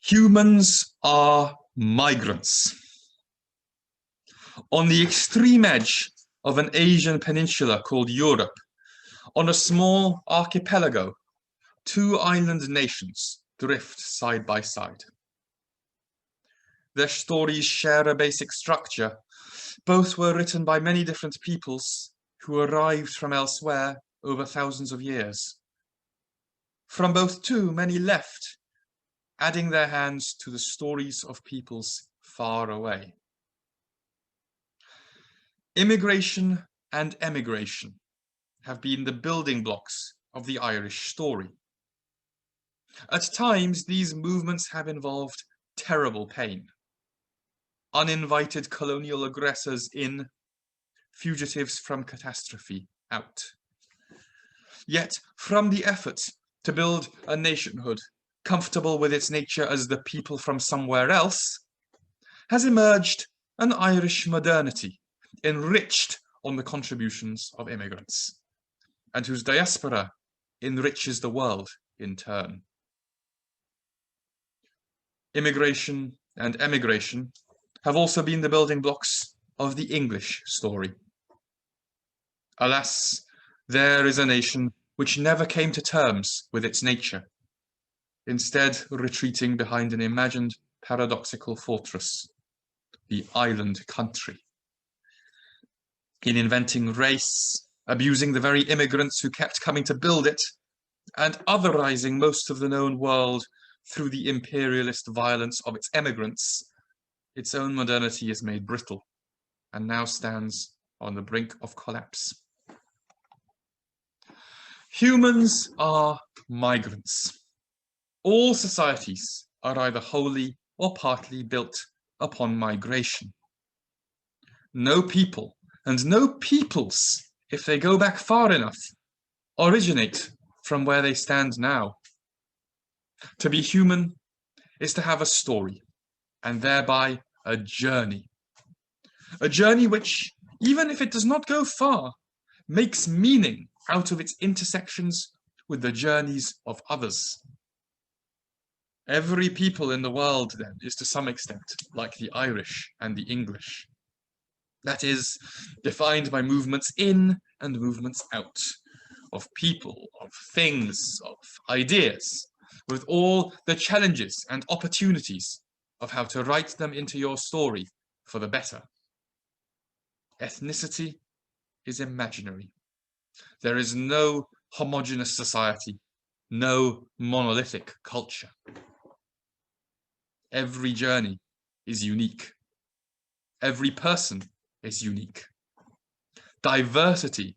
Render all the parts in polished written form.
Humans are migrants. On the extreme edge of an Asian peninsula called Europe, on a small archipelago, two island nations drift side by side. Their stories share a basic structure. Both were written by many different peoples who arrived from elsewhere over thousands of years. From both too, many left, adding their hands to the stories of peoples far away. Immigration and emigration have been the building blocks of the Irish story. At times, these movements have involved terrible pain. Uninvited colonial aggressors in, fugitives from catastrophe out. Yet, from the effort to build a nationhood comfortable with its nature as the people from somewhere else, has emerged an Irish modernity enriched on the contributions of immigrants, and whose diaspora enriches the world in turn. Immigration and emigration have also been the building blocks of the English story. Alas, there is a nation which never came to terms with its nature, instead retreating behind an imagined paradoxical fortress, the island country. In inventing race, abusing the very immigrants who kept coming to build it, and otherizing most of the known world through the imperialist violence of its emigrants, its own modernity is made brittle and now stands on the brink of collapse. Humans are migrants. All societies are either wholly or partly built upon migration. No people and no peoples, if they go back far enough, originate from where they stand now. To be human is to have a story, and thereby a journey. A journey which, even if it does not go far, makes meaning out of its intersections with the journeys of others. Every people in the world, then, is to some extent like the Irish and the English. That is, defined by movements in and movements out, of people, of things, of ideas, with all the challenges and opportunities of how to write them into your story for the better. Ethnicity is imaginary. There is no homogeneous society, no monolithic culture. Every journey is unique. Every person is unique. Diversity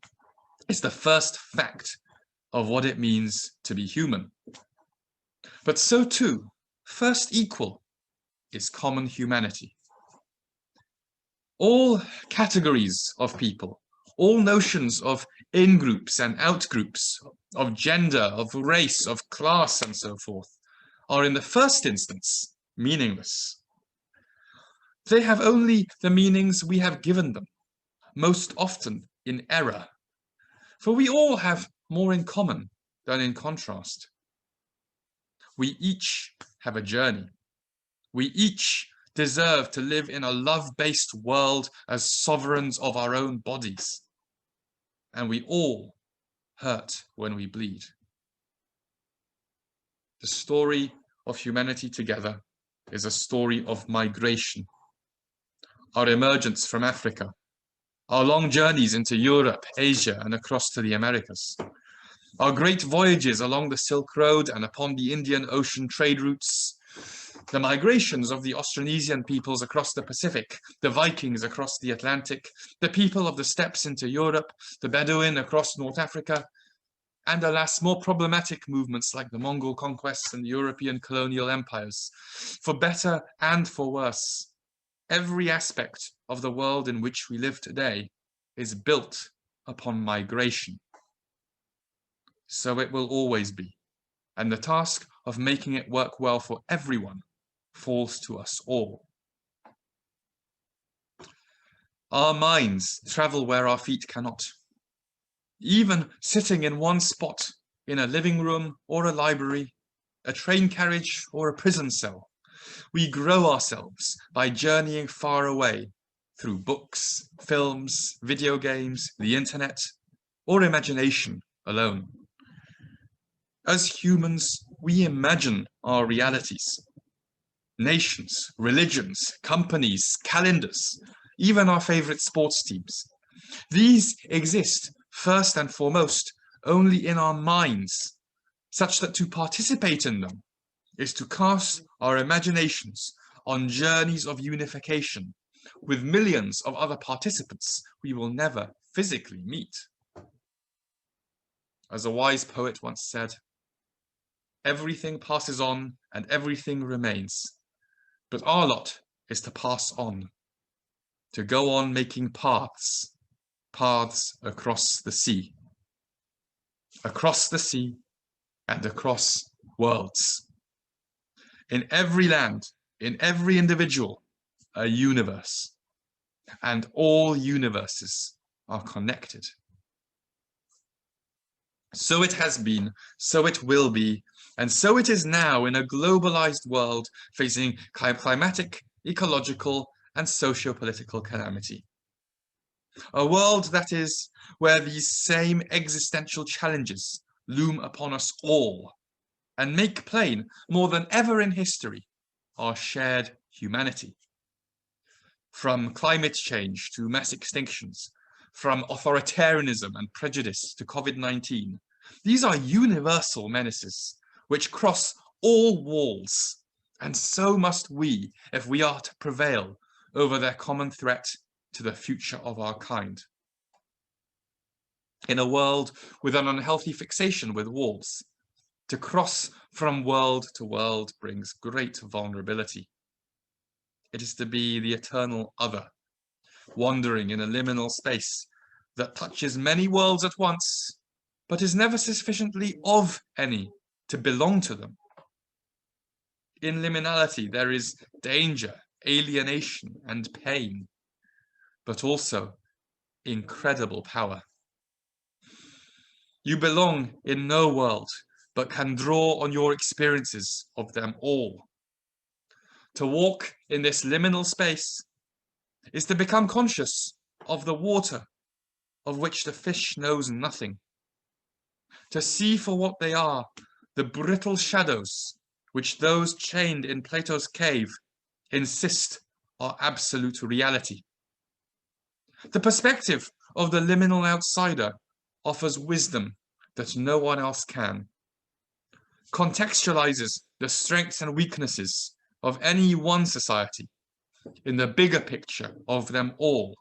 is the first fact of what it means to be human. But so too, first equal is common humanity. All categories of people, all notions of in-groups and out-groups, of gender, of race, of class, and so forth, are in the first instance meaningless. They have only the meanings we have given them, most often in error, for we all have more in common than in contrast. We each have a journey. We each deserve to live in a love-based world as sovereigns of our own bodies. And we all hurt when we bleed. The story of humanity together is a story of migration. Our emergence from Africa, our long journeys into Europe, Asia, and across to the Americas, our great voyages along the Silk Road and upon the Indian Ocean trade routes, the migrations of the Austronesian peoples across the Pacific, the Vikings across the Atlantic, the people of the steppes into Europe, the Bedouin across North Africa, and alas, more problematic movements like the Mongol conquests and the European colonial empires. For better and for worse, every aspect of the world in which we live today is built upon migration. So it will always be, and the task of making it work well for everyone falls to us all. Our minds travel where our feet cannot. Even sitting in one spot in a living room or a library, a train carriage or a prison cell, We grow ourselves by journeying far away through books, films, video games, the internet, or imagination alone. As humans, we imagine our realities. Nations, religions, companies, calendars, even our favorite sports teams. These exist first and foremost only in our minds, such that to participate in them is to cast our imaginations on journeys of unification with millions of other participants we will never physically meet. As a wise poet once said, everything passes on and everything remains, but our lot is to pass on, to go on making paths across the sea and across worlds. In every land, in every individual, a universe, and all universes are connected. So it has been, so it will be, and so it is now in a globalized world facing climatic, ecological, and socio-political calamity. A world, that is, where these same existential challenges loom upon us all and make plain, more than ever in history, our shared humanity. From climate change to mass extinctions, from authoritarianism and prejudice to COVID-19, these are universal menaces which cross all walls, and so must we if we are to prevail over their common threat to the future of our kind. In a world with an unhealthy fixation with walls, to cross from world to world brings great vulnerability. It is to be the eternal other, wandering in a liminal space that touches many worlds at once, but is never sufficiently of any to belong to them. In liminality, there is danger, alienation, and pain, but also incredible power. You belong in no world, but can draw on your experiences of them all. To walk in this liminal space is to become conscious of the water of which the fish knows nothing. To see for what they are, the brittle shadows which those chained in Plato's cave insist are absolute reality. The perspective of the liminal outsider offers wisdom that no one else can, contextualizes the strengths and weaknesses of any one society in the bigger picture of them all.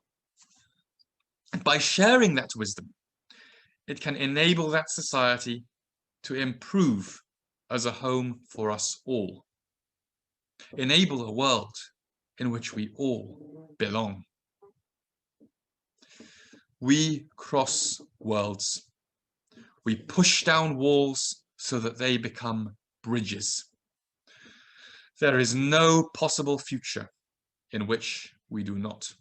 By sharing that wisdom, it can enable that society to improve as a home for us all, enable a world in which we all belong. We cross worlds. We push down walls so that they become bridges. There is no possible future in which we do not.